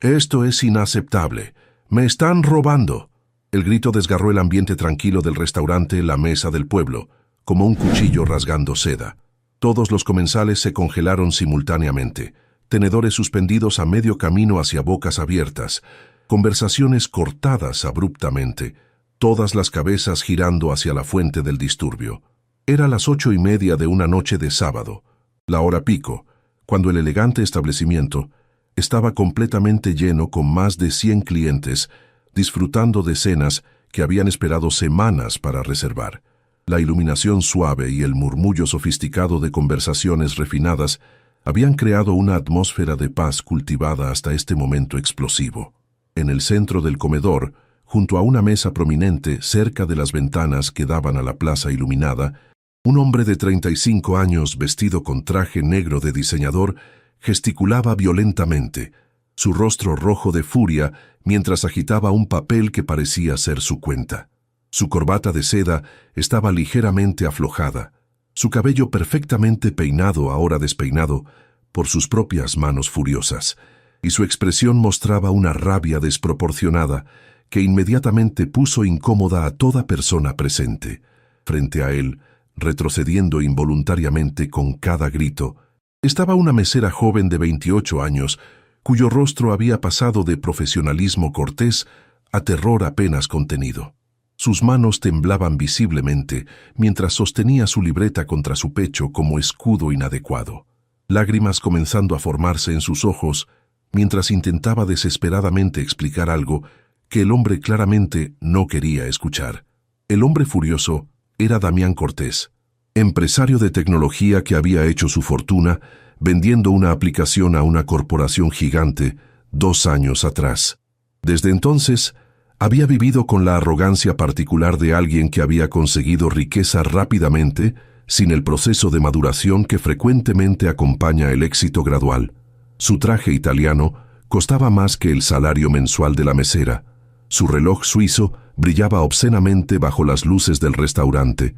Esto es inaceptable. ¡Me están robando! El grito desgarró el ambiente tranquilo del restaurante La Mesa del Pueblo, como un cuchillo rasgando seda. Todos los comensales se congelaron simultáneamente, tenedores suspendidos a medio camino hacia bocas abiertas, conversaciones cortadas abruptamente, todas las cabezas girando hacia la fuente del disturbio. Era las 8:30 de una noche de sábado, la hora pico, cuando el elegante establecimiento estaba completamente lleno con más de 100 clientes, disfrutando de cenas que habían esperado semanas para reservar. La iluminación suave y el murmullo sofisticado de conversaciones refinadas habían creado una atmósfera de paz cultivada hasta este momento explosivo. En el centro del comedor, junto a una mesa prominente cerca de las ventanas que daban a la plaza iluminada, un hombre de 35 años vestido con traje negro de diseñador gesticulaba violentamente, su rostro rojo de furia mientras agitaba un papel que parecía ser su cuenta. Su corbata de seda estaba ligeramente aflojada, su cabello perfectamente peinado ahora despeinado por sus propias manos furiosas, y su expresión mostraba una rabia desproporcionada que inmediatamente puso incómoda a toda persona presente. Frente a él, retrocediendo involuntariamente con cada grito, estaba una mesera joven de 28 años, cuyo rostro había pasado de profesionalismo cortés a terror apenas contenido. Sus manos temblaban visiblemente mientras sostenía su libreta contra su pecho como escudo inadecuado. Lágrimas comenzando a formarse en sus ojos mientras intentaba desesperadamente explicar algo que el hombre claramente no quería escuchar. El hombre furioso era Damián Cortés, empresario de tecnología que había hecho su fortuna vendiendo una aplicación a una corporación gigante 2 años atrás. Desde entonces, había vivido con la arrogancia particular de alguien que había conseguido riqueza rápidamente sin el proceso de maduración que frecuentemente acompaña el éxito gradual. Su traje italiano costaba más que el salario mensual de la mesera. Su reloj suizo brillaba obscenamente bajo las luces del restaurante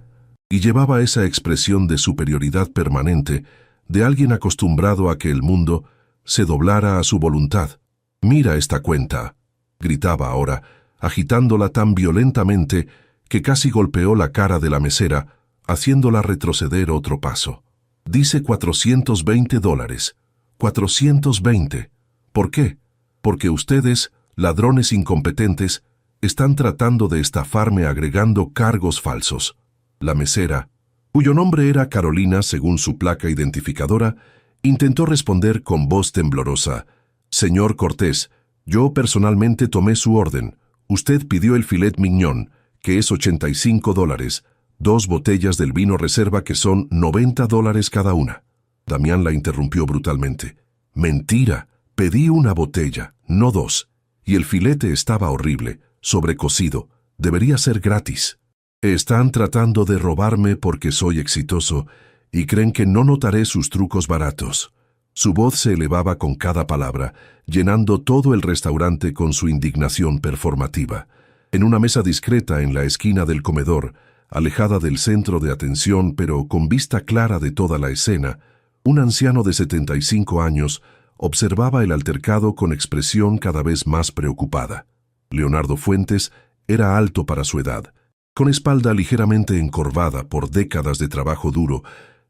y llevaba esa expresión de superioridad permanente de alguien acostumbrado a que el mundo se doblara a su voluntad. «Mira esta cuenta», gritaba ahora, agitándola tan violentamente que casi golpeó la cara de la mesera, haciéndola retroceder otro paso. «Dice $420. 420. ¿Por qué? Porque ustedes, ladrones incompetentes, están tratando de estafarme agregando cargos falsos». La mesera, cuyo nombre era Carolina según su placa identificadora, intentó responder con voz temblorosa. «Señor Cortés, yo personalmente tomé su orden. Usted pidió el filet mignon, que es $85, 2 botellas del vino reserva que son $90 cada una». Damián la interrumpió brutalmente. «Mentira, pedí una botella, no 2. Y el filete estaba horrible, sobrecocido. Debería ser gratis. Están tratando de robarme porque soy exitoso y creen que no notaré sus trucos baratos». Su voz se elevaba con cada palabra, llenando todo el restaurante con su indignación performativa. En una mesa discreta en la esquina del comedor, alejada del centro de atención pero con vista clara de toda la escena, un anciano de 75 años observaba el altercado con expresión cada vez más preocupada. Leonardo Fuentes era alto para su edad, con espalda ligeramente encorvada por décadas de trabajo duro,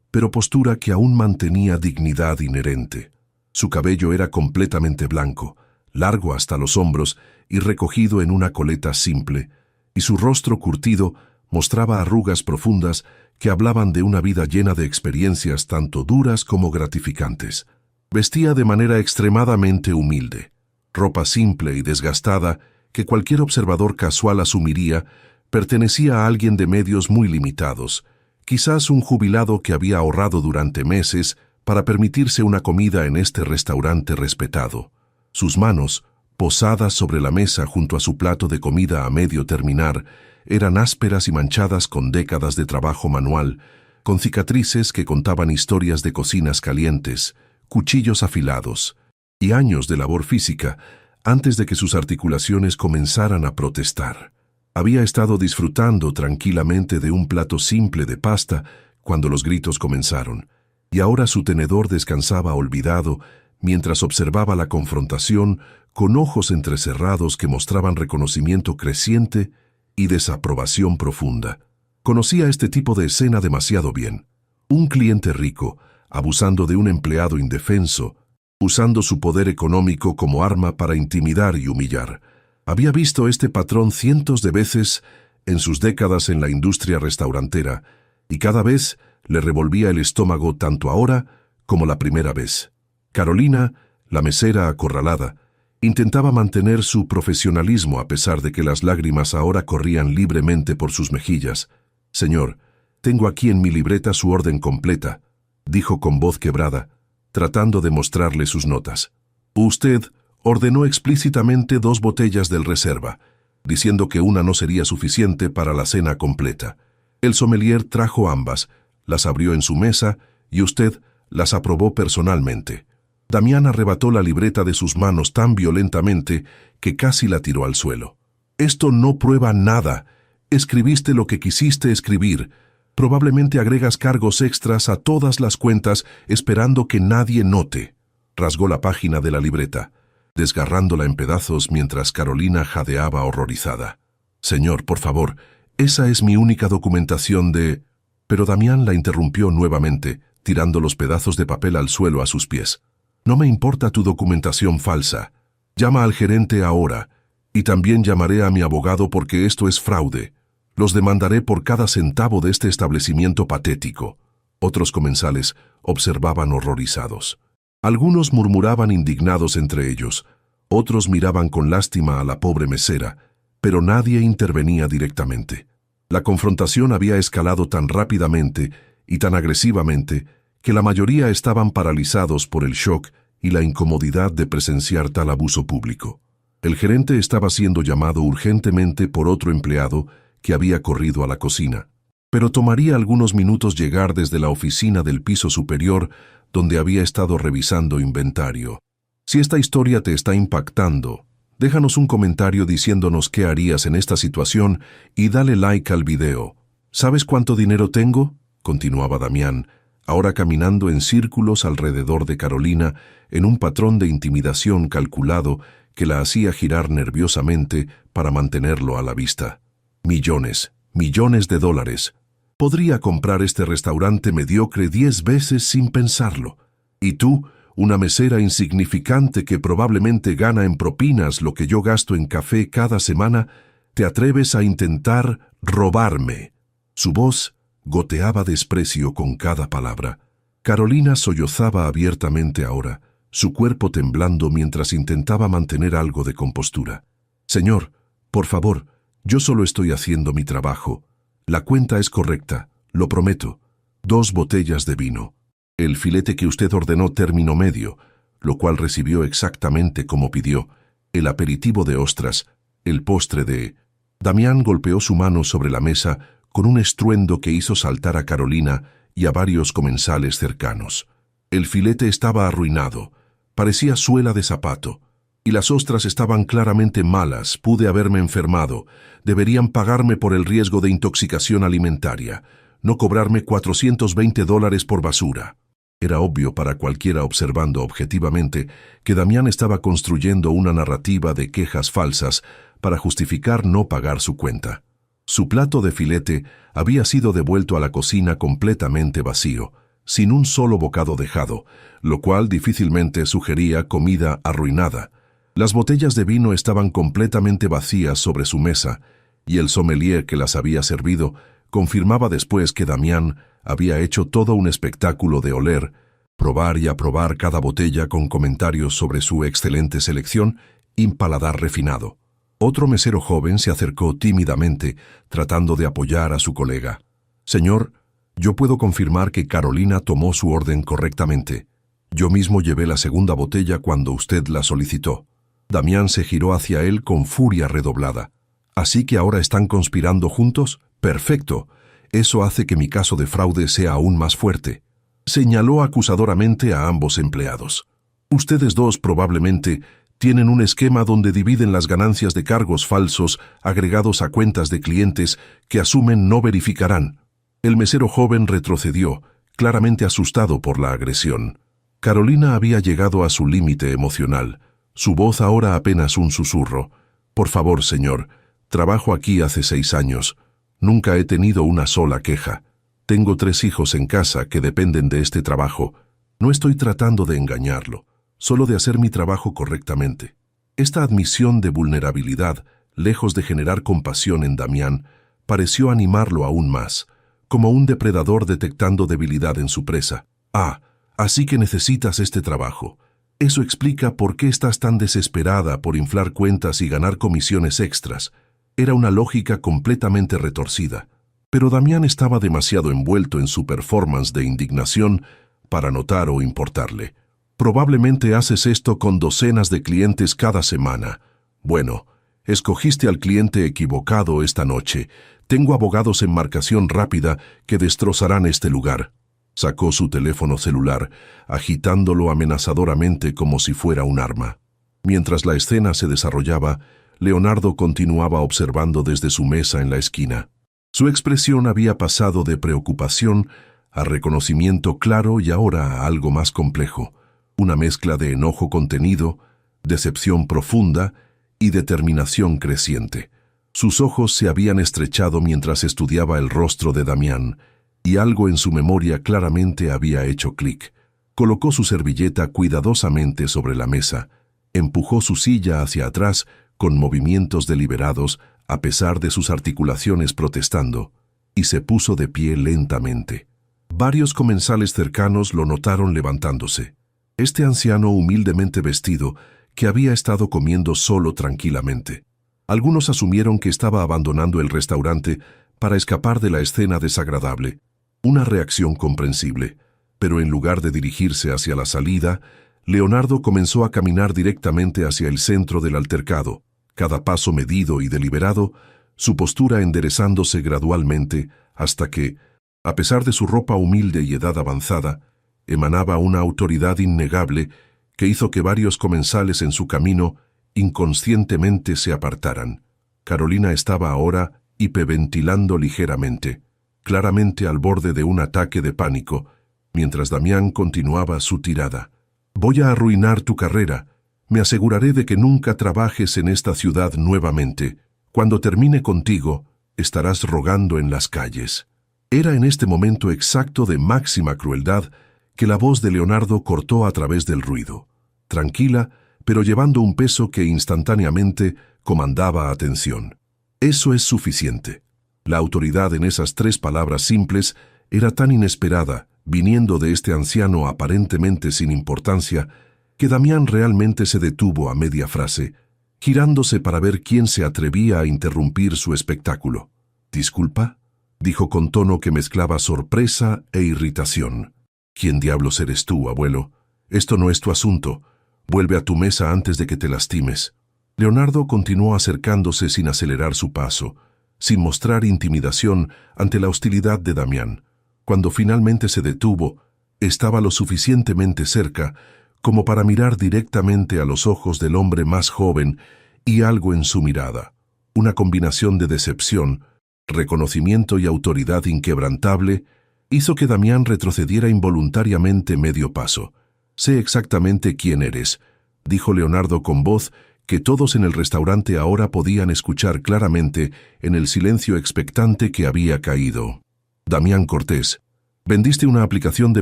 pero postura que aún mantenía dignidad inherente. Su cabello era completamente blanco, largo hasta los hombros y recogido en una coleta simple, y su rostro curtido mostraba arrugas profundas que hablaban de una vida llena de experiencias tanto duras como gratificantes. Vestía de manera extremadamente humilde, ropa simple y desgastada que cualquier observador casual asumiría pertenecía a alguien de medios muy limitados, quizás un jubilado que había ahorrado durante meses para permitirse una comida en este restaurante respetado. Sus manos, posadas sobre la mesa junto a su plato de comida a medio terminar, eran ásperas y manchadas con décadas de trabajo manual, con cicatrices que contaban historias de cocinas calientes, cuchillos afilados y años de labor física antes de que sus articulaciones comenzaran a protestar. Había estado disfrutando tranquilamente de un plato simple de pasta cuando los gritos comenzaron, y ahora su tenedor descansaba olvidado mientras observaba la confrontación con ojos entrecerrados que mostraban reconocimiento creciente y desaprobación profunda. Conocía este tipo de escena demasiado bien. Un cliente rico, abusando de un empleado indefenso, usando su poder económico como arma para intimidar y humillar. Había visto este patrón cientos de veces en sus décadas en la industria restaurantera, y cada vez le revolvía el estómago tanto ahora como la primera vez. Carolina, la mesera acorralada, intentaba mantener su profesionalismo a pesar de que las lágrimas ahora corrían libremente por sus mejillas. «Señor, tengo aquí en mi libreta su orden completa», dijo con voz quebrada, tratando de mostrarle sus notas. «Usted ordenó explícitamente 2 botellas del Reserva, diciendo que una no sería suficiente para la cena completa. El sommelier trajo ambas, las abrió en su mesa y usted las aprobó personalmente». Damián arrebató la libreta de sus manos tan violentamente que casi la tiró al suelo. «Esto no prueba nada. Escribiste lo que quisiste escribir. Probablemente agregas cargos extras a todas las cuentas esperando que nadie note». Rasgó la página de la libreta, desgarrándola en pedazos mientras Carolina jadeaba horrorizada. «Señor, por favor, esa es mi única documentación de...» Pero Damián la interrumpió nuevamente, tirando los pedazos de papel al suelo a sus pies. «No me importa tu documentación falsa. Llama al gerente ahora, y también llamaré a mi abogado porque esto es fraude. Los demandaré por cada centavo de este establecimiento patético». Otros comensales observaban horrorizados. Algunos murmuraban indignados entre ellos, otros miraban con lástima a la pobre mesera, pero nadie intervenía directamente. La confrontación había escalado tan rápidamente y tan agresivamente que la mayoría estaban paralizados por el shock y la incomodidad de presenciar tal abuso público. El gerente estaba siendo llamado urgentemente por otro empleado que había corrido a la cocina, pero tomaría algunos minutos llegar desde la oficina del piso superior donde había estado revisando inventario. Si esta historia te está impactando, déjanos un comentario diciéndonos qué harías en esta situación y dale like al video. ¿Sabes cuánto dinero tengo?, continuaba Damián, ahora caminando en círculos alrededor de Carolina en un patrón de intimidación calculado que la hacía girar nerviosamente para mantenerlo a la vista. «Millones, millones de dólares. Podría comprar este restaurante mediocre 10 veces sin pensarlo. Y tú, una mesera insignificante que probablemente gana en propinas lo que yo gasto en café cada semana, te atreves a intentar robarme». Su voz goteaba desprecio con cada palabra. Carolina sollozaba abiertamente ahora, su cuerpo temblando mientras intentaba mantener algo de compostura. «Señor, por favor, yo solo estoy haciendo mi trabajo. La cuenta es correcta, lo prometo. 2 botellas de vino. El filete que usted ordenó término medio, lo cual recibió exactamente como pidió, el aperitivo de ostras, el postre de...». Damián golpeó su mano sobre la mesa con un estruendo que hizo saltar a Carolina y a varios comensales cercanos. El filete estaba arruinado, parecía suela de zapato, y las ostras estaban claramente malas. Pude haberme enfermado. Deberían pagarme por el riesgo de intoxicación alimentaria, no cobrarme $420 por basura. Era obvio para cualquiera observando objetivamente que Damián estaba construyendo una narrativa de quejas falsas para justificar no pagar su cuenta. Su plato de filete había sido devuelto a la cocina completamente vacío, sin un solo bocado dejado, lo cual difícilmente sugería comida arruinada. Las botellas de vino estaban completamente vacías sobre su mesa, y el sommelier que las había servido confirmaba después que Damián había hecho todo un espectáculo de oler, probar y aprobar cada botella con comentarios sobre su excelente selección y paladar refinado. Otro mesero joven se acercó tímidamente, tratando de apoyar a su colega. «Señor, yo puedo confirmar que Carolina tomó su orden correctamente. Yo mismo llevé la segunda botella cuando usted la solicitó». Damián se giró hacia él con furia redoblada. «¿Así que ahora están conspirando juntos? Perfecto. Eso hace que mi caso de fraude sea aún más fuerte». Señaló acusadoramente a ambos empleados. «Ustedes dos probablemente tienen un esquema donde dividen las ganancias de cargos falsos agregados a cuentas de clientes que asumen no verificarán». El mesero joven retrocedió, claramente asustado por la agresión. Carolina había llegado a su límite emocional. Su voz ahora apenas un susurro. «Por favor, señor, trabajo aquí hace 6 años. Nunca he tenido una sola queja. Tengo 3 hijos en casa que dependen de este trabajo. No estoy tratando de engañarlo, solo de hacer mi trabajo correctamente». Esta admisión de vulnerabilidad, lejos de generar compasión en Damián, pareció animarlo aún más, como un depredador detectando debilidad en su presa. «Ah, así que necesitas este trabajo. Eso explica por qué estás tan desesperada por inflar cuentas y ganar comisiones extras». Era una lógica completamente retorcida, pero Damián estaba demasiado envuelto en su performance de indignación para notar o importarle. «Probablemente haces esto con docenas de clientes cada semana. Bueno, escogiste al cliente equivocado esta noche. Tengo abogados en marcación rápida que destrozarán este lugar». Sacó su teléfono celular, agitándolo amenazadoramente como si fuera un arma. Mientras la escena se desarrollaba, Leonardo continuaba observando desde su mesa en la esquina. Su expresión había pasado de preocupación a reconocimiento claro y ahora a algo más complejo, una mezcla de enojo contenido, decepción profunda y determinación creciente. Sus ojos se habían estrechado mientras estudiaba el rostro de Damián, y algo en su memoria claramente había hecho clic. Colocó su servilleta cuidadosamente sobre la mesa, empujó su silla hacia atrás con movimientos deliberados a pesar de sus articulaciones protestando, y se puso de pie lentamente. Varios comensales cercanos lo notaron levantándose. Este anciano humildemente vestido, que había estado comiendo solo tranquilamente. Algunos asumieron que estaba abandonando el restaurante para escapar de la escena desagradable, una reacción comprensible, pero en lugar de dirigirse hacia la salida, Leonardo comenzó a caminar directamente hacia el centro del altercado, cada paso medido y deliberado, su postura enderezándose gradualmente hasta que, a pesar de su ropa humilde y edad avanzada, emanaba una autoridad innegable que hizo que varios comensales en su camino inconscientemente se apartaran. Carolina estaba ahora hiperventilando ligeramente, claramente al borde de un ataque de pánico, mientras Damián continuaba su tirada. «Voy a arruinar tu carrera. Me aseguraré de que nunca trabajes en esta ciudad nuevamente. Cuando termine contigo, estarás rogando en las calles». Era en este momento exacto de máxima crueldad que la voz de Leonardo cortó a través del ruido, tranquila, pero llevando un peso que instantáneamente comandaba atención. «Eso es suficiente». La autoridad en esas 3 palabras simples era tan inesperada, viniendo de este anciano aparentemente sin importancia, que Damián realmente se detuvo a media frase, girándose para ver quién se atrevía a interrumpir su espectáculo. «¿Disculpa?», dijo con tono que mezclaba sorpresa e irritación. «¿Quién diablos eres tú, abuelo? Esto no es tu asunto. Vuelve a tu mesa antes de que te lastimes». Leonardo continuó acercándose sin acelerar su paso, sin mostrar intimidación ante la hostilidad de Damián. Cuando finalmente se detuvo, estaba lo suficientemente cerca como para mirar directamente a los ojos del hombre más joven y algo en su mirada, una combinación de decepción, reconocimiento y autoridad inquebrantable, hizo que Damián retrocediera involuntariamente medio paso. «Sé exactamente quién eres», dijo Leonardo con voz que todos en el restaurante ahora podían escuchar claramente en el silencio expectante que había caído. «Damián Cortés. Vendiste una aplicación de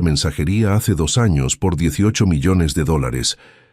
mensajería hace 2 años por $18 millones.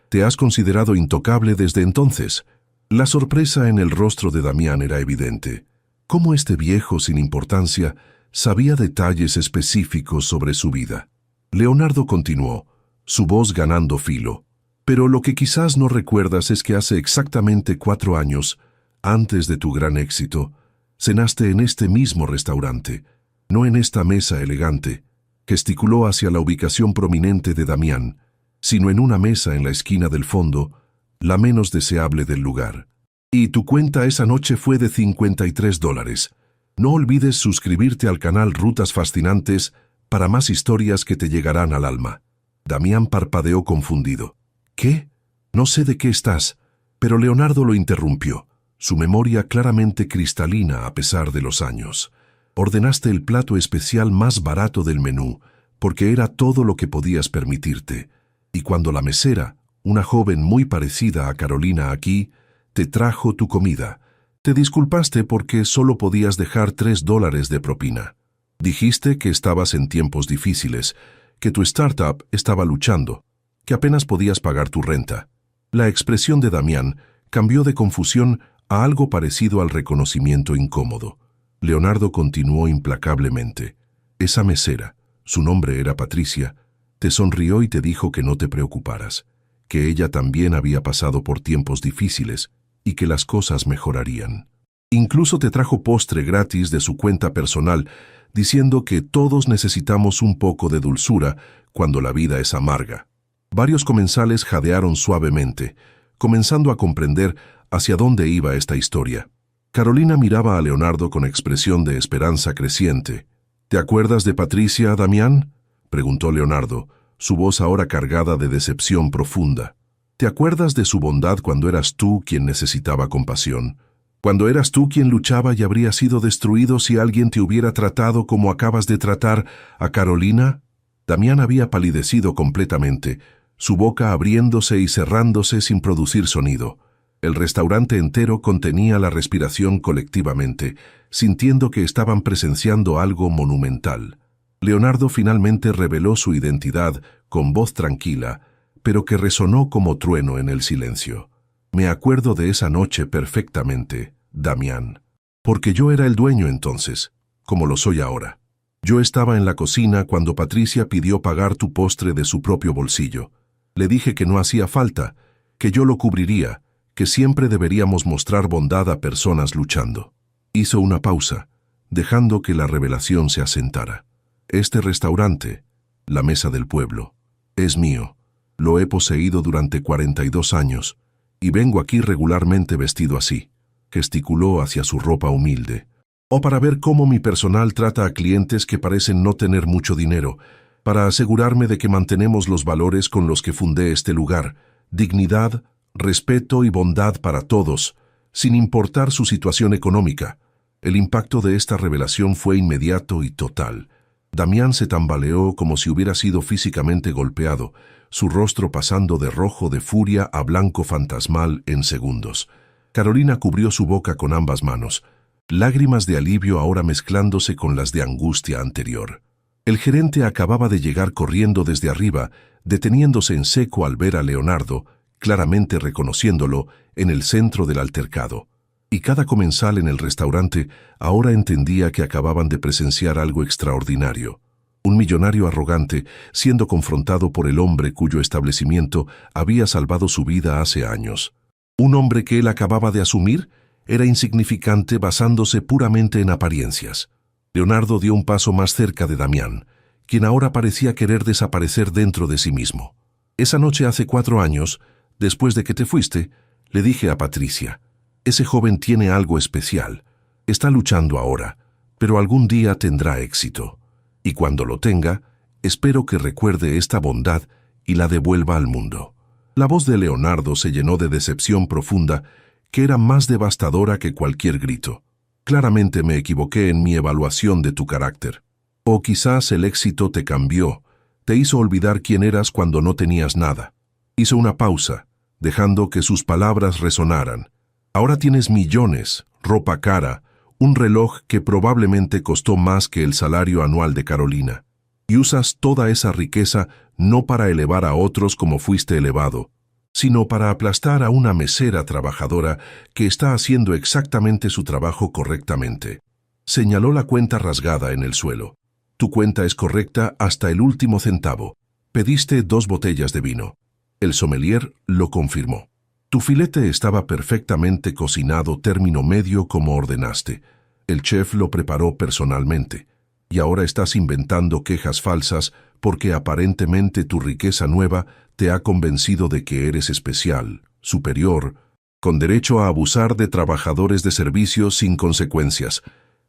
¿Te has considerado intocable desde entonces?» La sorpresa en el rostro de Damián era evidente. ¿Cómo este viejo sin importancia sabía detalles específicos sobre su vida? Leonardo continuó, su voz ganando filo. «Pero lo que quizás no recuerdas es que hace exactamente 4 años, antes de tu gran éxito, cenaste en este mismo restaurante, no en esta mesa elegante», gesticuló hacia la ubicación prominente de Damián, sino en una mesa en la esquina del fondo, la menos deseable del lugar. «Y tu cuenta esa noche fue de $53. No olvides suscribirte al canal Rutas Fascinantes para más historias que te llegarán al alma». Damián parpadeó confundido. «¿Qué? No sé de qué estás», pero Leonardo lo interrumpió, su memoria claramente cristalina a pesar de los años. «Ordenaste el plato especial más barato del menú, porque era todo lo que podías permitirte. Y cuando la mesera, una joven muy parecida a Carolina aquí, te trajo tu comida, te disculpaste porque solo podías dejar $3 de propina. Dijiste que estabas en tiempos difíciles, que tu startup estaba luchando, que apenas podías pagar tu renta. La expresión de Damián cambió de confusión a algo parecido al reconocimiento incómodo. Leonardo continuó implacablemente. Esa mesera, su nombre era Patricia, te sonrió y te dijo que no te preocuparas, que ella también había pasado por tiempos difíciles y que las cosas mejorarían. Incluso te trajo postre gratis de su cuenta personal, diciendo que todos necesitamos un poco de dulzura cuando la vida es amarga. Varios comensales jadearon suavemente, comenzando a comprender hacia dónde iba esta historia. Carolina miraba a Leonardo con expresión de esperanza creciente. ¿Te acuerdas de Patricia, Damián?, preguntó Leonardo, su voz ahora cargada de decepción profunda. ¿Te acuerdas de su bondad cuando eras tú quien necesitaba compasión? Cuando eras tú quien luchaba y habría sido destruido si alguien te hubiera tratado como acabas de tratar a Carolina? Damián había palidecido completamente, su boca abriéndose y cerrándose sin producir sonido. El restaurante entero contenía la respiración colectivamente, sintiendo que estaban presenciando algo monumental. Leonardo finalmente reveló su identidad con voz tranquila, pero que resonó como trueno en el silencio. Me acuerdo de esa noche perfectamente, Damián, porque yo era el dueño entonces, como lo soy ahora. Yo estaba en la cocina cuando Patricia pidió pagar tu postre de su propio bolsillo. Le dije que no hacía falta, que yo lo cubriría, que siempre deberíamos mostrar bondad a personas luchando. Hizo una pausa, dejando que la revelación se asentara. Este restaurante, la Mesa del Pueblo, es mío. Lo he poseído durante 42 años, y vengo aquí regularmente vestido así. Gesticuló hacia su ropa humilde. O para ver cómo mi personal trata a clientes que parecen no tener mucho dinero, para asegurarme de que mantenemos los valores con los que fundé este lugar: dignidad, respeto y bondad para todos, sin importar su situación económica. El impacto de esta revelación fue inmediato y total. Damián se tambaleó como si hubiera sido físicamente golpeado, su rostro pasando de rojo de furia a blanco fantasmal en segundos. Carolina cubrió su boca con ambas manos, lágrimas de alivio ahora mezclándose con las de angustia anterior. El gerente acababa de llegar corriendo desde arriba, deteniéndose en seco al ver a Leonardo, claramente reconociéndolo, en el centro del altercado. Y cada comensal en el restaurante ahora entendía que acababan de presenciar algo extraordinario. Un millonario arrogante siendo confrontado por el hombre cuyo establecimiento había salvado su vida hace años. Un hombre que él acababa de asumir era insignificante basándose puramente en apariencias. Leonardo dio un paso más cerca de Damián, quien ahora parecía querer desaparecer dentro de sí mismo. Esa noche hace 4 años, después de que te fuiste, le dije a Patricia: ese joven tiene algo especial. Está luchando ahora, pero algún día tendrá éxito. Y cuando lo tenga, espero que recuerde esta bondad y la devuelva al mundo. La voz de Leonardo se llenó de decepción profunda que era más devastadora que cualquier grito. Claramente me equivoqué en mi evaluación de tu carácter. O quizás el éxito te cambió, te hizo olvidar quién eras cuando no tenías nada. Hizo una pausa, dejando que sus palabras resonaran. Ahora tienes millones, ropa cara, un reloj que probablemente costó más que el salario anual de Carolina. Y usas toda esa riqueza no para elevar a otros como fuiste elevado, sino para aplastar a una mesera trabajadora que está haciendo exactamente su trabajo correctamente. Señaló la cuenta rasgada en el suelo. Tu cuenta es correcta hasta el último centavo. Pediste 2 botellas de vino. El sommelier lo confirmó. Tu filete estaba perfectamente cocinado término medio como ordenaste. El chef lo preparó personalmente. Y ahora estás inventando quejas falsas porque aparentemente tu riqueza nueva te ha convencido de que eres especial, superior, con derecho a abusar de trabajadores de servicio sin consecuencias.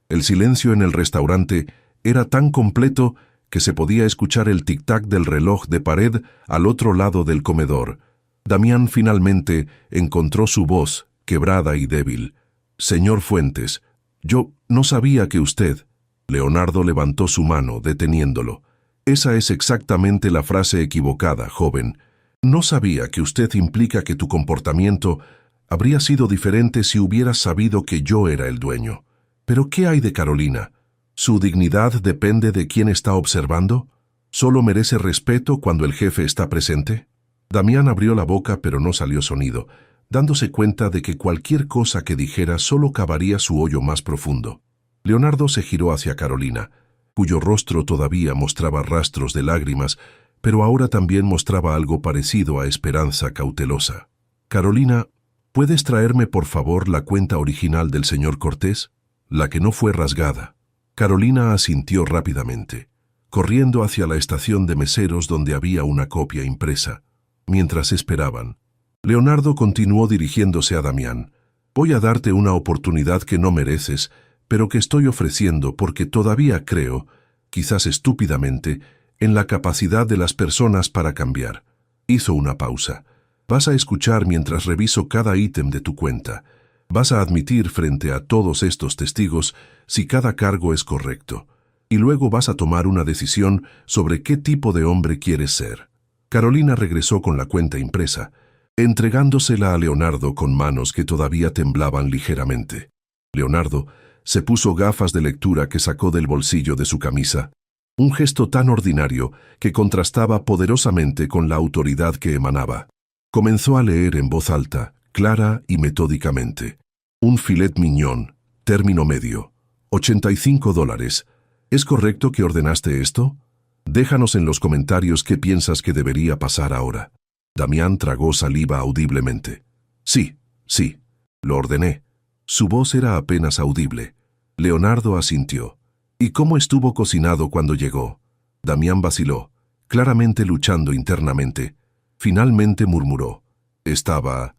El silencio en el restaurante era tan completo que se podía escuchar el tic-tac del reloj de pared al otro lado del comedor. Damián finalmente encontró su voz, quebrada y débil. Señor Fuentes, yo no sabía que usted... Leonardo levantó su mano, deteniéndolo. Esa es exactamente la frase equivocada, joven. No sabía que usted implica que tu comportamiento habría sido diferente si hubieras sabido que yo era el dueño. Pero ¿qué hay de Carolina? ¿Su dignidad depende de quién está observando? ¿Solo merece respeto cuando el jefe está presente? Damián abrió la boca pero no salió sonido, dándose cuenta de que cualquier cosa que dijera solo cavaría su hoyo más profundo. Leonardo se giró hacia Carolina, cuyo rostro todavía mostraba rastros de lágrimas, pero ahora también mostraba algo parecido a esperanza cautelosa. «Carolina, ¿puedes traerme por favor la cuenta original del señor Cortés? La que no fue rasgada». Carolina asintió rápidamente, corriendo hacia la estación de meseros donde había una copia impresa. Mientras esperaban, Leonardo continuó dirigiéndose a Damián. «Voy a darte una oportunidad que no mereces, pero que estoy ofreciendo porque todavía creo, quizás estúpidamente, en la capacidad de las personas para cambiar». Hizo una pausa. «Vas a escuchar mientras reviso cada ítem de tu cuenta. Vas a admitir frente a todos estos testigos si cada cargo es correcto. Y luego vas a tomar una decisión sobre qué tipo de hombre quieres ser». Carolina regresó con la cuenta impresa, entregándosela a Leonardo con manos que todavía temblaban ligeramente. Leonardo se puso gafas de lectura que sacó del bolsillo de su camisa, un gesto tan ordinario que contrastaba poderosamente con la autoridad que emanaba. Comenzó a leer en voz alta, clara y metódicamente. «Un filet mignon, término medio, $85. ¿Es correcto que ordenaste esto? Déjanos en los comentarios qué piensas que debería pasar ahora». Damián tragó saliva audiblemente. «Sí, sí, lo ordené». Su voz era apenas audible. Leonardo asintió. «¿Y cómo estuvo cocinado cuando llegó?» Damián vaciló, claramente luchando internamente. Finalmente murmuró. Estaba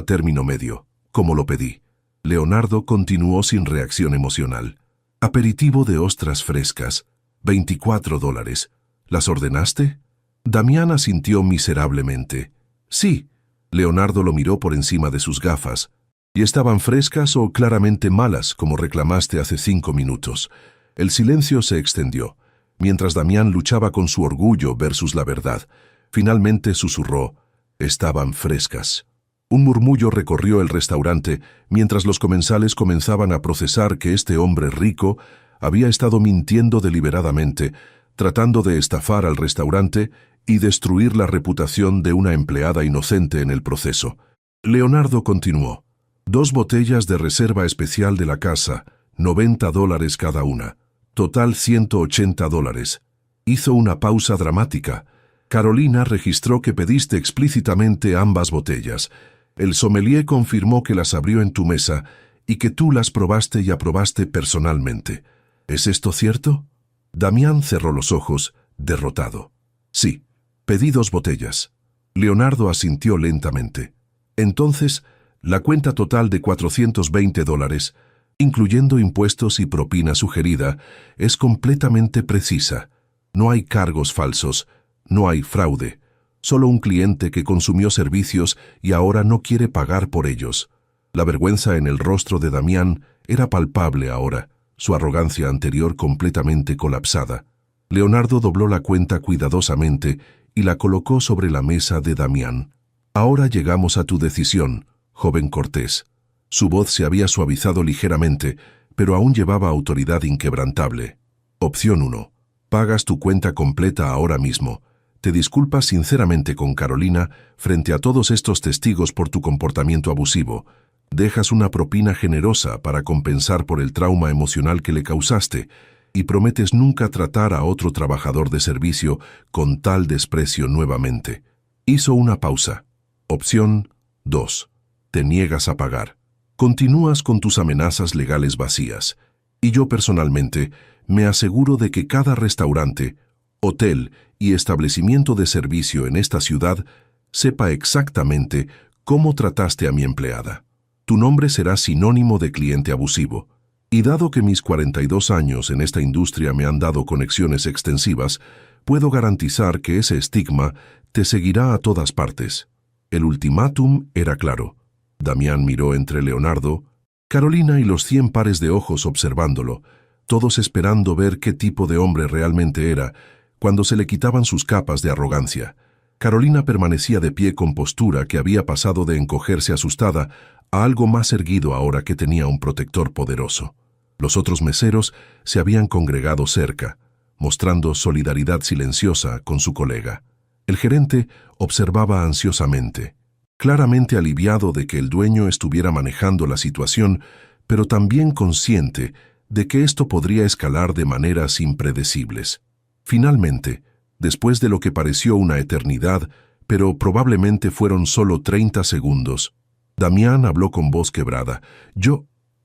término medio, como lo pedí». Leonardo continuó sin reacción emocional. «Aperitivo de ostras frescas, $24. ¿Las ordenaste?» Damián asintió miserablemente. «Sí». Leonardo lo miró por encima de sus gafas. «¿Y estaban frescas o claramente malas, como reclamaste hace 5 minutos?» El silencio se extendió, mientras Damián luchaba con su orgullo versus la verdad. Finalmente susurró: «Estaban frescas». Un murmullo recorrió el restaurante mientras los comensales comenzaban a procesar que este hombre rico había estado mintiendo deliberadamente, tratando de estafar al restaurante y destruir la reputación de una empleada inocente en el proceso. Leonardo continuó. «2 botellas de reserva especial de la casa, $90 cada una. Total $180. Hizo una pausa dramática. Carolina registró que pediste explícitamente ambas botellas. El sommelier confirmó que las abrió en tu mesa y que tú las probaste y aprobaste personalmente. ¿Es esto cierto?» Damián cerró los ojos, derrotado. «Sí, pedí 2 botellas». Leonardo asintió lentamente. «Entonces, la cuenta total de $420, incluyendo impuestos y propina sugerida, es completamente precisa. No hay cargos falsos, no hay fraude. Solo un cliente que consumió servicios y ahora no quiere pagar por ellos». La vergüenza en el rostro de Damián era palpable ahora, su arrogancia anterior completamente colapsada. Leonardo dobló la cuenta cuidadosamente y la colocó sobre la mesa de Damián. «Ahora llegamos a tu decisión, joven Cortés». Su voz se había suavizado ligeramente, pero aún llevaba autoridad inquebrantable. «Opción 1. Pagas tu cuenta completa ahora mismo. Te disculpas sinceramente con Carolina frente a todos estos testigos por tu comportamiento abusivo. Dejas una propina generosa para compensar por el trauma emocional que le causaste y prometes nunca tratar a otro trabajador de servicio con tal desprecio nuevamente». Hizo una pausa. «Opción 2. Te niegas a pagar. Continúas con tus amenazas legales vacías. Y yo personalmente me aseguro de que cada restaurante, hotel y establecimiento de servicio en esta ciudad sepa exactamente cómo trataste a mi empleada. Tu nombre será sinónimo de cliente abusivo. Y dado que mis 42 años en esta industria me han dado conexiones extensivas, puedo garantizar que ese estigma te seguirá a todas partes». El ultimátum era claro. Damián miró entre Leonardo, Carolina y los 100 pares de ojos observándolo, todos esperando ver qué tipo de hombre realmente era, cuando se le quitaban sus capas de arrogancia. Carolina permanecía de pie con postura que había pasado de encogerse asustada a algo más erguido ahora que tenía un protector poderoso. Los otros meseros se habían congregado cerca, mostrando solidaridad silenciosa con su colega. El gerente observaba ansiosamente, claramente aliviado de que el dueño estuviera manejando la situación, pero también consciente de que esto podría escalar de maneras impredecibles. Finalmente, después de lo que pareció una eternidad, pero probablemente fueron solo 30 segundos, Damián habló con voz quebrada.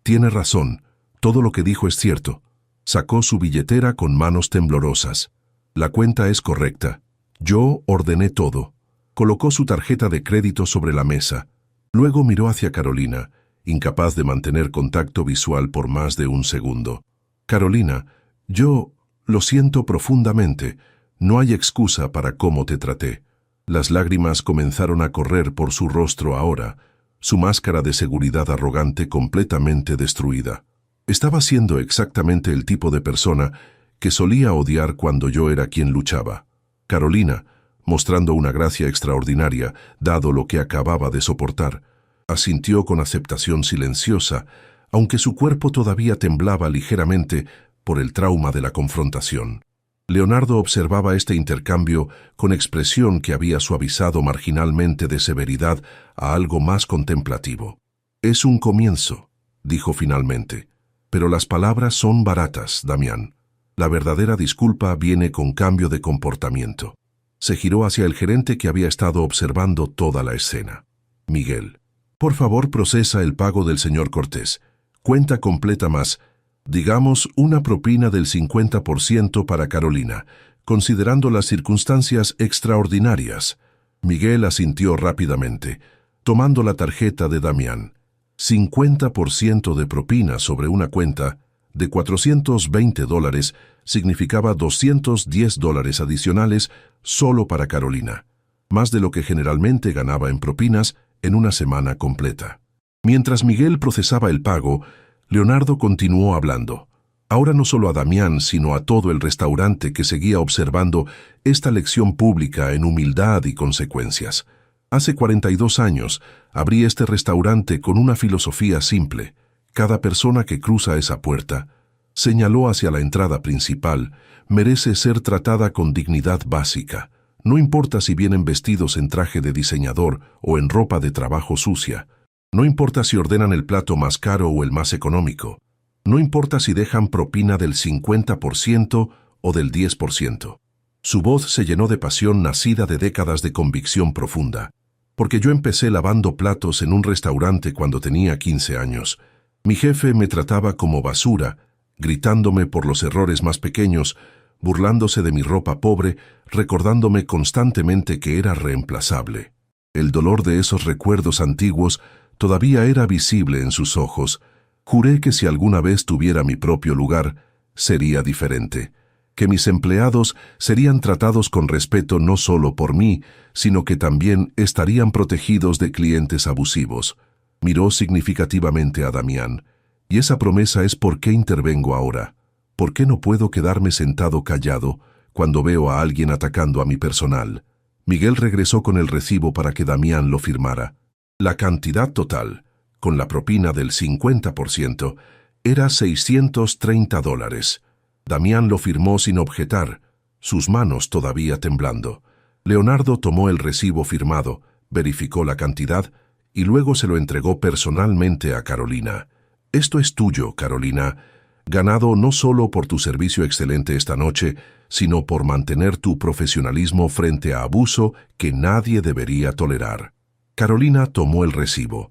Tiene razón, todo lo que dijo es cierto. Sacó su billetera con manos temblorosas. La cuenta es correcta. Yo ordené todo. Colocó su tarjeta de crédito sobre la mesa. Luego miró hacia Carolina, incapaz de mantener contacto visual por más de un segundo. Carolina, lo siento profundamente. No hay excusa para cómo te traté. Las lágrimas comenzaron a correr por su rostro ahora, su máscara de seguridad arrogante completamente destruida. Estaba siendo exactamente el tipo de persona que solía odiar cuando yo era quien luchaba. Carolina, mostrando una gracia extraordinaria, dado lo que acababa de soportar, asintió con aceptación silenciosa, aunque su cuerpo todavía temblaba ligeramente por el trauma de la confrontación. Leonardo observaba este intercambio con expresión que había suavizado marginalmente de severidad a algo más contemplativo. «Es un comienzo», dijo finalmente. «Pero las palabras son baratas, Damián. La verdadera disculpa viene con cambio de comportamiento». Se giró hacia el gerente que había estado observando toda la escena. «Miguel, por favor procesa el pago del señor Cortés. Cuenta completa más, digamos, una propina del 50% para Carolina, considerando las circunstancias extraordinarias». Miguel asintió rápidamente, tomando la tarjeta de Damián. 50% de propina sobre una cuenta de $420 significaba $210 adicionales solo para Carolina, más de lo que generalmente ganaba en propinas en una semana completa. Mientras Miguel procesaba el pago, Leonardo continuó hablando. Ahora no solo a Damián, sino a todo el restaurante que seguía observando esta lección pública en humildad y consecuencias. Hace 42 años abrí este restaurante con una filosofía simple. Cada persona que cruza esa puerta, señaló hacia la entrada principal, merece ser tratada con dignidad básica. No importa si vienen vestidos en traje de diseñador o en ropa de trabajo sucia. No importa si ordenan el plato más caro o el más económico. No importa si dejan propina del 50% o del 10%. Su voz se llenó de pasión nacida de décadas de convicción profunda. Porque yo empecé lavando platos en un restaurante cuando tenía 15 años. Mi jefe me trataba como basura, gritándome por los errores más pequeños, burlándose de mi ropa pobre, recordándome constantemente que era reemplazable. El dolor de esos recuerdos antiguos todavía era visible en sus ojos. Juré que si alguna vez tuviera mi propio lugar, sería diferente, que mis empleados serían tratados con respeto no solo por mí, sino que también estarían protegidos de clientes abusivos. Miró significativamente a Damián. Y esa promesa es por qué intervengo ahora. ¿Por qué no puedo quedarme sentado callado cuando veo a alguien atacando a mi personal? Miguel regresó con el recibo para que Damián lo firmara. La cantidad total, con la propina del 50%, era $630. Damián lo firmó sin objetar, sus manos todavía temblando. Leonardo tomó el recibo firmado, verificó la cantidad y luego se lo entregó personalmente a Carolina. «Esto es tuyo, Carolina, ganado no solo por tu servicio excelente esta noche, sino por mantener tu profesionalismo frente a abuso que nadie debería tolerar». Carolina tomó el recibo.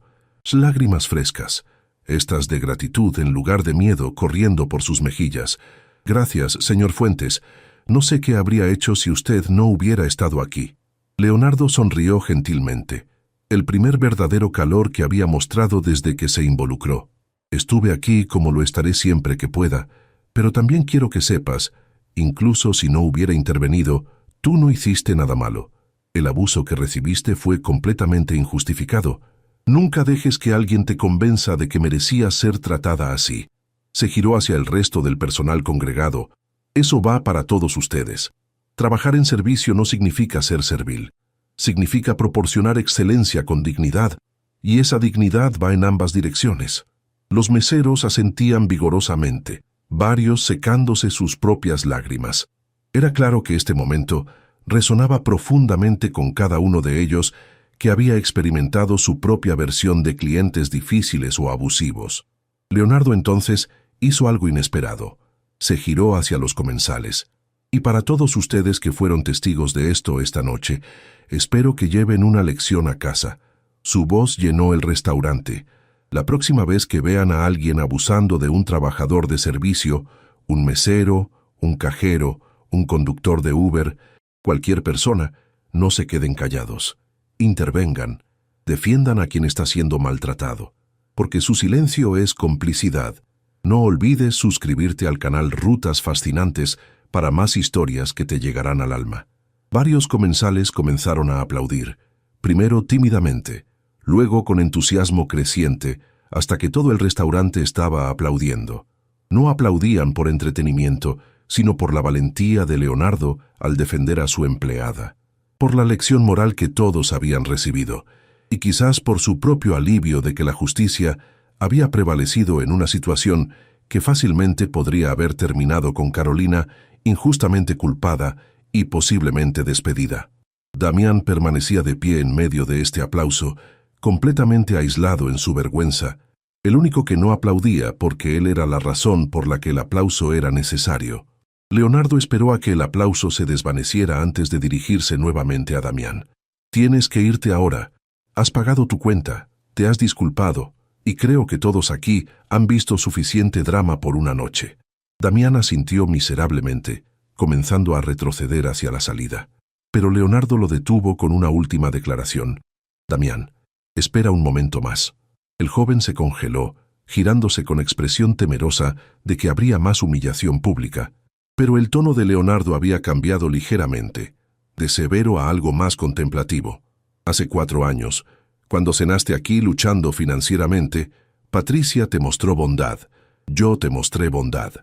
Lágrimas frescas, estas de gratitud en lugar de miedo corriendo por sus mejillas. «Gracias, señor Fuentes. No sé qué habría hecho si usted no hubiera estado aquí». Leonardo sonrió gentilmente. El primer verdadero calor que había mostrado desde que se involucró. «Estuve aquí como lo estaré siempre que pueda, pero también quiero que sepas, incluso si no hubiera intervenido, tú no hiciste nada malo. El abuso que recibiste fue completamente injustificado. Nunca dejes que alguien te convenza de que merecías ser tratada así». Se giró hacia el resto del personal congregado. «Eso va para todos ustedes. Trabajar en servicio no significa ser servil. Significa proporcionar excelencia con dignidad, y esa dignidad va en ambas direcciones. Los meseros asentían vigorosamente, varios secándose sus propias lágrimas. Era claro que este momento resonaba profundamente con cada uno de ellos, que había experimentado su propia versión de clientes difíciles o abusivos. Leonardo entonces hizo algo inesperado. Se giró hacia los comensales. Y para todos ustedes que fueron testigos de esto esta noche, espero que lleven una lección a casa. Su voz llenó el restaurante. La próxima vez que vean a alguien abusando de un trabajador de servicio, un mesero, un cajero, un conductor de Uber, cualquier persona, no se queden callados. Intervengan, defiendan a quien está siendo maltratado, porque su silencio es complicidad. No olvides suscribirte al canal Rutas Fascinantes para más historias que te llegarán al alma. Varios comensales comenzaron a aplaudir, primero tímidamente, luego con entusiasmo creciente, hasta que todo el restaurante estaba aplaudiendo. No aplaudían por entretenimiento, sino por la valentía de Leonardo al defender a su empleada, por la lección moral que todos habían recibido, y quizás por su propio alivio de que la justicia había prevalecido en una situación que fácilmente podría haber terminado con Carolina injustamente culpada y posiblemente despedida. Damián permanecía de pie en medio de este aplauso, completamente aislado en su vergüenza, el único que no aplaudía porque él era la razón por la que el aplauso era necesario. Leonardo esperó a que el aplauso se desvaneciera antes de dirigirse nuevamente a Damián. Tienes que irte ahora. Has pagado tu cuenta, te has disculpado, y creo que todos aquí han visto suficiente drama por una noche. Damián asintió miserablemente, comenzando a retroceder hacia la salida. Pero Leonardo lo detuvo con una última declaración. Damián, espera un momento más. El joven se congeló, girándose con expresión temerosa de que habría más humillación pública. Pero el tono de Leonardo había cambiado ligeramente, de severo a algo más contemplativo. Hace 4 años, cuando cenaste aquí luchando financieramente, Patricia te mostró bondad. Yo te mostré bondad.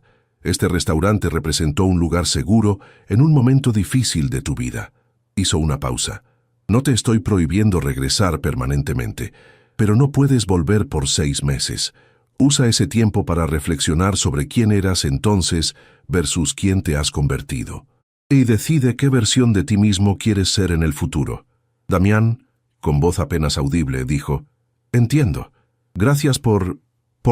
Este restaurante representó un lugar seguro en un momento difícil de tu vida. Hizo una pausa. No te estoy prohibiendo regresar permanentemente, pero no puedes volver por 6 meses. Usa ese tiempo para reflexionar sobre quién eras entonces versus quién te has convertido. Y decide qué versión de ti mismo quieres ser en el futuro. Damián, con voz apenas audible, dijo, «Entiendo. Gracias por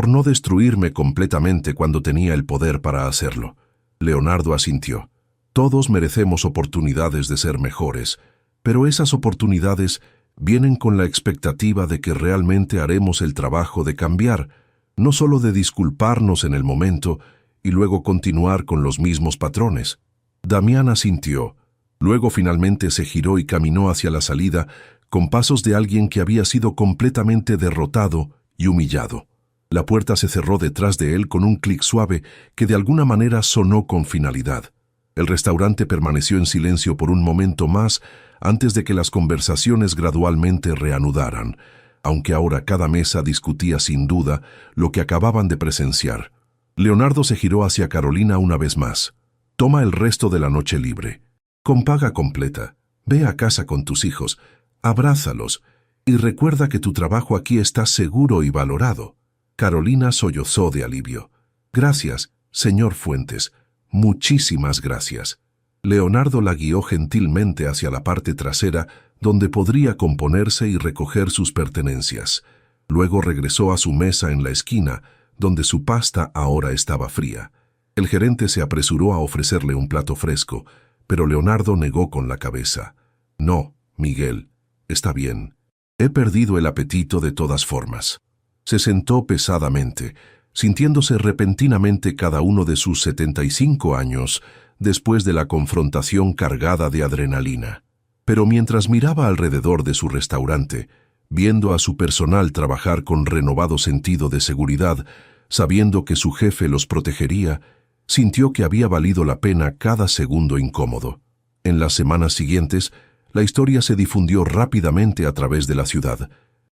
no destruirme completamente cuando tenía el poder para hacerlo». Leonardo asintió. «Todos merecemos oportunidades de ser mejores, pero esas oportunidades vienen con la expectativa de que realmente haremos el trabajo de cambiar, no solo de disculparnos en el momento y luego continuar con los mismos patrones». Damián asintió. Luego finalmente se giró y caminó hacia la salida con pasos de alguien que había sido completamente derrotado y humillado. La puerta se cerró detrás de él con un clic suave que de alguna manera sonó con finalidad. El restaurante permaneció en silencio por un momento más antes de que las conversaciones gradualmente reanudaran, aunque ahora cada mesa discutía sin duda lo que acababan de presenciar. Leonardo se giró hacia Carolina una vez más. «Toma el resto de la noche libre. Con paga completa. Ve a casa con tus hijos, abrázalos y recuerda que tu trabajo aquí está seguro y valorado». Carolina sollozó de alivio. «Gracias, señor Fuentes. Muchísimas gracias». Leonardo la guió gentilmente hacia la parte trasera donde podría componerse y recoger sus pertenencias. Luego regresó a su mesa en la esquina, donde su pasta ahora estaba fría. El gerente se apresuró a ofrecerle un plato fresco, pero Leonardo negó con la cabeza. «No, Miguel, está bien. He perdido el apetito de todas formas». Se sentó pesadamente, sintiéndose repentinamente cada uno de sus 75 años después de la confrontación cargada de adrenalina. Pero mientras miraba alrededor de su restaurante, viendo a su personal trabajar con renovado sentido de seguridad, sabiendo que su jefe los protegería, sintió que había valido la pena cada segundo incómodo. En las semanas siguientes, la historia se difundió rápidamente a través de la ciudad.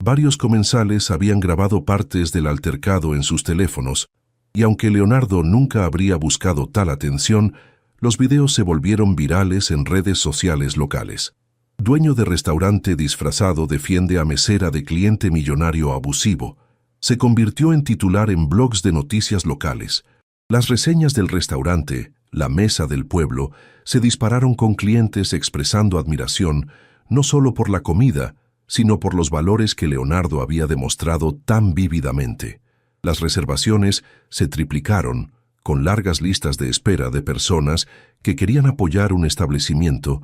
Varios comensales habían grabado partes del altercado en sus teléfonos, y aunque Leonardo nunca habría buscado tal atención, los videos se volvieron virales en redes sociales locales. dueño de restaurante disfrazado defiende a mesera de cliente millonario abusivo, se convirtió en titular en blogs de noticias locales. Las reseñas del restaurante, La Mesa del Pueblo, se dispararon con clientes expresando admiración no solo por la comida, sino por los valores que Leonardo había demostrado tan vívidamente. Las reservaciones se triplicaron, con largas listas de espera de personas que querían apoyar un establecimiento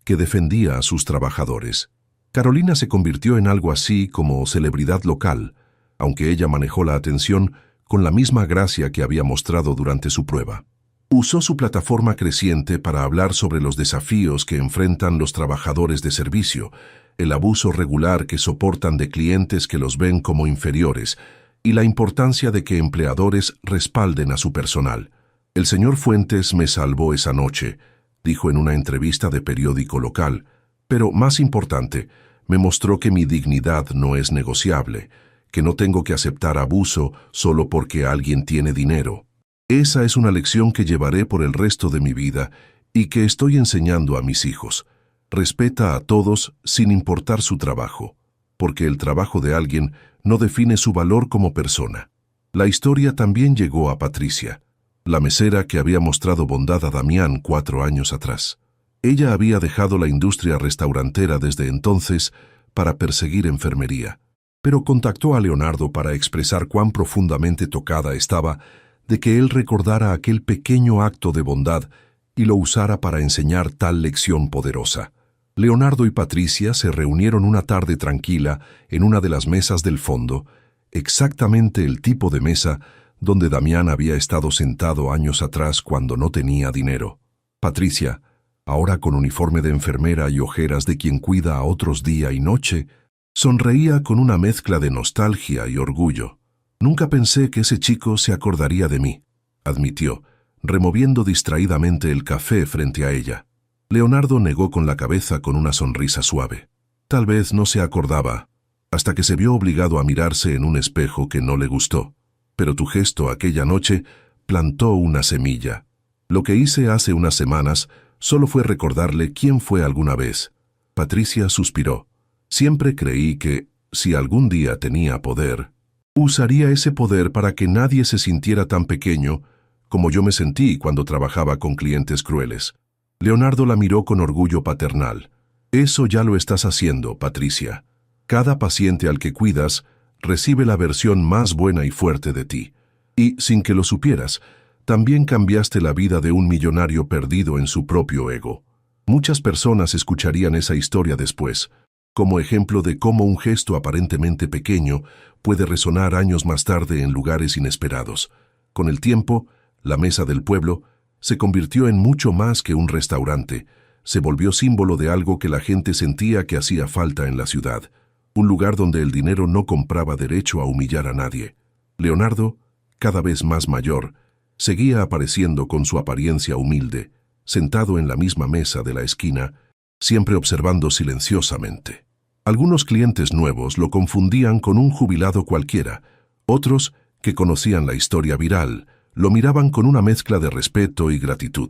que defendía a sus trabajadores. Carolina se convirtió en algo así como celebridad local, aunque ella manejó la atención con la misma gracia que había mostrado durante su prueba. Usó su plataforma creciente para hablar sobre los desafíos que enfrentan los trabajadores de servicio, el abuso regular que soportan de clientes que los ven como inferiores y la importancia de que empleadores respalden a su personal. El señor Fuentes me salvó esa noche, dijo en una entrevista de periódico local, pero más importante, me mostró que mi dignidad no es negociable, que no tengo que aceptar abuso solo porque alguien tiene dinero. Esa es una lección que llevaré por el resto de mi vida y que estoy enseñando a mis hijos. Respeta a todos sin importar su trabajo, porque el trabajo de alguien no define su valor como persona. La historia también llegó a Patricia, la mesera que había mostrado bondad a Damián 4 años atrás. Ella había dejado la industria restaurantera desde entonces para perseguir enfermería, pero contactó a Leonardo para expresar cuán profundamente tocada estaba de que él recordara aquel pequeño acto de bondad y lo usara para enseñar tal lección poderosa. Leonardo y Patricia se reunieron una tarde tranquila en una de las mesas del fondo, exactamente el tipo de mesa donde Damián había estado sentado años atrás cuando no tenía dinero. Patricia, ahora con uniforme de enfermera y ojeras de quien cuida a otros día y noche, sonreía con una mezcla de nostalgia y orgullo. «Nunca pensé que ese chico se acordaría de mí», admitió, removiendo distraídamente el café frente a ella. Leonardo negó con la cabeza con una sonrisa suave. Tal vez no se acordaba, hasta que se vio obligado a mirarse en un espejo que no le gustó. Pero tu gesto aquella noche plantó una semilla. Lo que hice hace unas semanas solo fue recordarle quién fue alguna vez. Patricia suspiró. Siempre creí que, si algún día tenía poder, usaría ese poder para que nadie se sintiera tan pequeño como yo me sentí cuando trabajaba con clientes crueles. Leonardo la miró con orgullo paternal. Eso ya lo estás haciendo, Patricia. Cada paciente al que cuidas recibe la versión más buena y fuerte de ti. Y, sin que lo supieras, también cambiaste la vida de un millonario perdido en su propio ego. Muchas personas escucharían esa historia después, como ejemplo de cómo un gesto aparentemente pequeño puede resonar años más tarde en lugares inesperados. Con el tiempo, la Mesa del Pueblo se convirtió en mucho más que un restaurante. Se volvió símbolo de algo que la gente sentía que hacía falta en la ciudad, un lugar donde el dinero no compraba derecho a humillar a nadie. Leonardo, cada vez más mayor, seguía apareciendo con su apariencia humilde, sentado en la misma mesa de la esquina, siempre observando silenciosamente. Algunos clientes nuevos lo confundían con un jubilado cualquiera, otros, que conocían la historia viral, lo miraban con una mezcla de respeto y gratitud.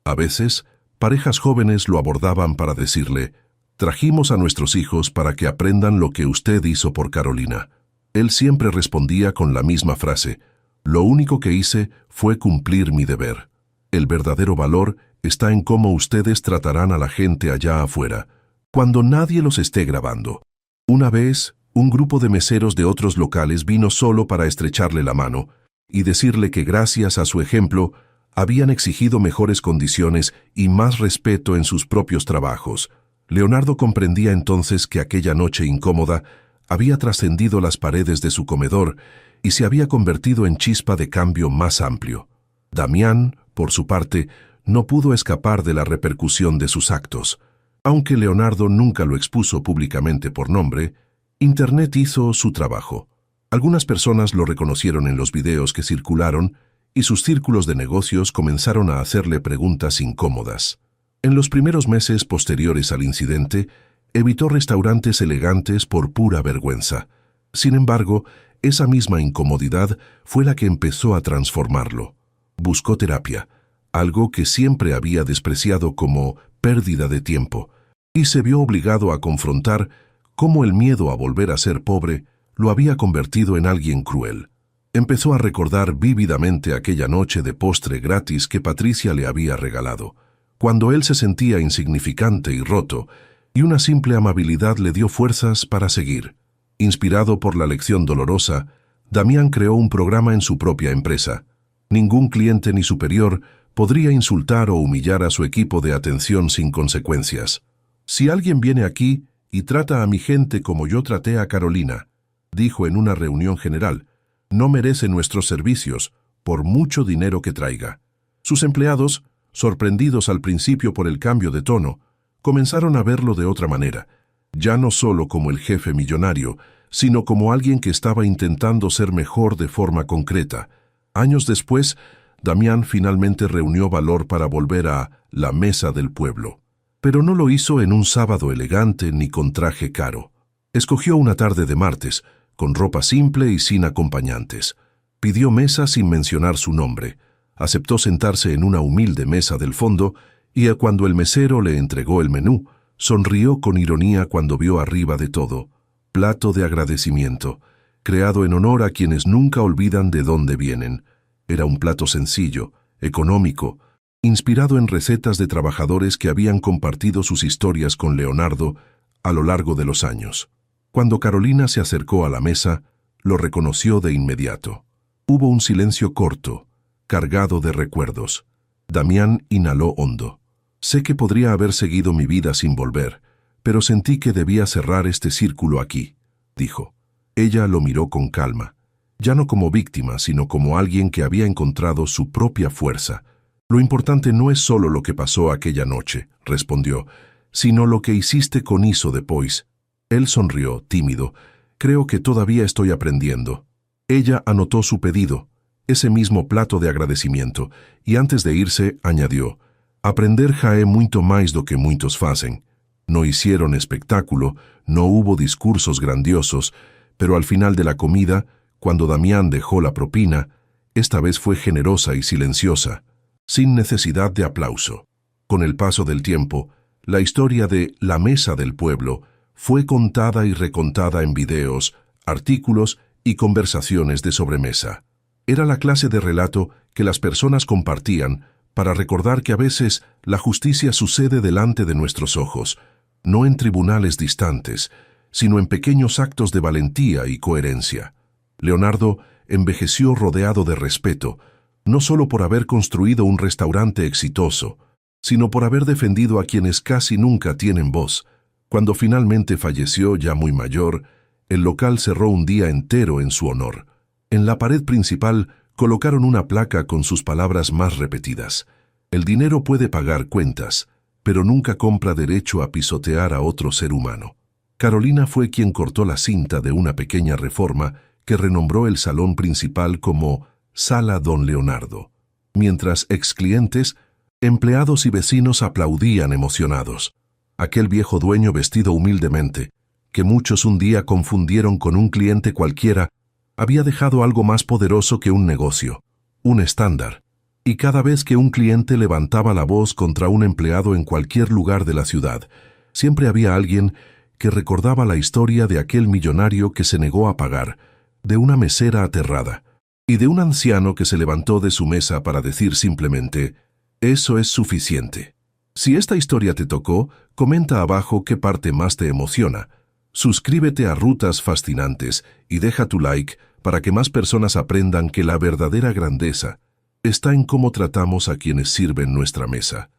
A veces, parejas jóvenes lo abordaban para decirle: «Trajimos a nuestros hijos para que aprendan lo que usted hizo por Carolina». Él siempre respondía con la misma frase: «Lo único que hice fue cumplir mi deber. El verdadero valor está en cómo ustedes tratarán a la gente allá afuera, cuando nadie los esté grabando». Una vez, un grupo de meseros de otros locales vino solo para estrecharle la mano y decirle que gracias a su ejemplo habían exigido mejores condiciones y más respeto en sus propios trabajos. Leonardo comprendía entonces que aquella noche incómoda había trascendido las paredes de su comedor y se había convertido en chispa de cambio más amplio. Damián, por su parte, no pudo escapar de la repercusión de sus actos. Aunque Leonardo nunca lo expuso públicamente por nombre, Internet hizo su trabajo. Algunas personas lo reconocieron en los videos que circularon y sus círculos de negocios comenzaron a hacerle preguntas incómodas. En los primeros meses posteriores al incidente, evitó restaurantes elegantes por pura vergüenza. Sin embargo, esa misma incomodidad fue la que empezó a transformarlo. Buscó terapia, algo que siempre había despreciado como pérdida de tiempo, y se vio obligado a confrontar cómo el miedo a volver a ser pobre lo había convertido en alguien cruel. Empezó a recordar vívidamente aquella noche de postre gratis que Patricia le había regalado, cuando él se sentía insignificante y roto, y una simple amabilidad le dio fuerzas para seguir. Inspirado por la lección dolorosa, Damián creó un programa en su propia empresa. Ningún cliente ni superior podría insultar o humillar a su equipo de atención sin consecuencias. «Si alguien viene aquí y trata a mi gente como yo traté a Carolina», dijo en una reunión general, «no merece nuestros servicios, por mucho dinero que traiga». Sus empleados, sorprendidos al principio por el cambio de tono, comenzaron a verlo de otra manera, ya no solo como el jefe millonario, sino como alguien que estaba intentando ser mejor de forma concreta. Años después, Damián finalmente reunió valor para volver a la mesa del pueblo. Pero no lo hizo en un sábado elegante ni con traje caro. Escogió una tarde de martes, con ropa simple y sin acompañantes. Pidió mesa sin mencionar su nombre. Aceptó sentarse en una humilde mesa del fondo y cuando el mesero le entregó el menú, sonrió con ironía cuando vio arriba de todo: plato de agradecimiento, creado en honor a quienes nunca olvidan de dónde vienen. Era un plato sencillo, económico, inspirado en recetas de trabajadores que habían compartido sus historias con Leonardo a lo largo de los años. Cuando Carolina se acercó a la mesa, lo reconoció de inmediato. Hubo un silencio corto, cargado de recuerdos. Damián inhaló hondo. «Sé que podría haber seguido mi vida sin volver, pero sentí que debía cerrar este círculo aquí», dijo. Ella lo miró con calma, ya no como víctima, sino como alguien que había encontrado su propia fuerza. «Lo importante no es solo lo que pasó aquella noche», respondió, «sino lo que hiciste con Iso después». Él sonrió, tímido. «Creo que todavía estoy aprendiendo». Ella anotó su pedido, ese mismo plato de agradecimiento, y antes de irse añadió: «Aprender jae muito mais do que muitos fazem». No hicieron espectáculo, no hubo discursos grandiosos, pero al final de la comida, cuando Damián dejó la propina, esta vez fue generosa y silenciosa, sin necesidad de aplauso. Con el paso del tiempo, la historia de la mesa del pueblo fue contada y recontada en videos, artículos y conversaciones de sobremesa. Era la clase de relato que las personas compartían para recordar que a veces la justicia sucede delante de nuestros ojos, no en tribunales distantes, sino en pequeños actos de valentía y coherencia. Leonardo envejeció rodeado de respeto, no solo por haber construido un restaurante exitoso, sino por haber defendido a quienes casi nunca tienen voz. Cuando finalmente falleció, ya muy mayor, el local cerró un día entero en su honor. En la pared principal colocaron una placa con sus palabras más repetidas: «El dinero puede pagar cuentas, pero nunca compra derecho a pisotear a otro ser humano». Carolina fue quien cortó la cinta de una pequeña reforma que renombró el salón principal como Sala Don Leonardo, mientras exclientes, empleados y vecinos aplaudían emocionados. Aquel viejo dueño vestido humildemente, que muchos un día confundieron con un cliente cualquiera, había dejado algo más poderoso que un negocio, un estándar. Y cada vez que un cliente levantaba la voz contra un empleado en cualquier lugar de la ciudad, siempre había alguien que recordaba la historia de aquel millonario que se negó a pagar, de una mesera aterrada, y de un anciano que se levantó de su mesa para decir simplemente: «Eso es suficiente». Si esta historia te tocó, comenta abajo qué parte más te emociona. Suscríbete a Rutas Fascinantes y deja tu like para que más personas aprendan que la verdadera grandeza está en cómo tratamos a quienes sirven nuestra mesa.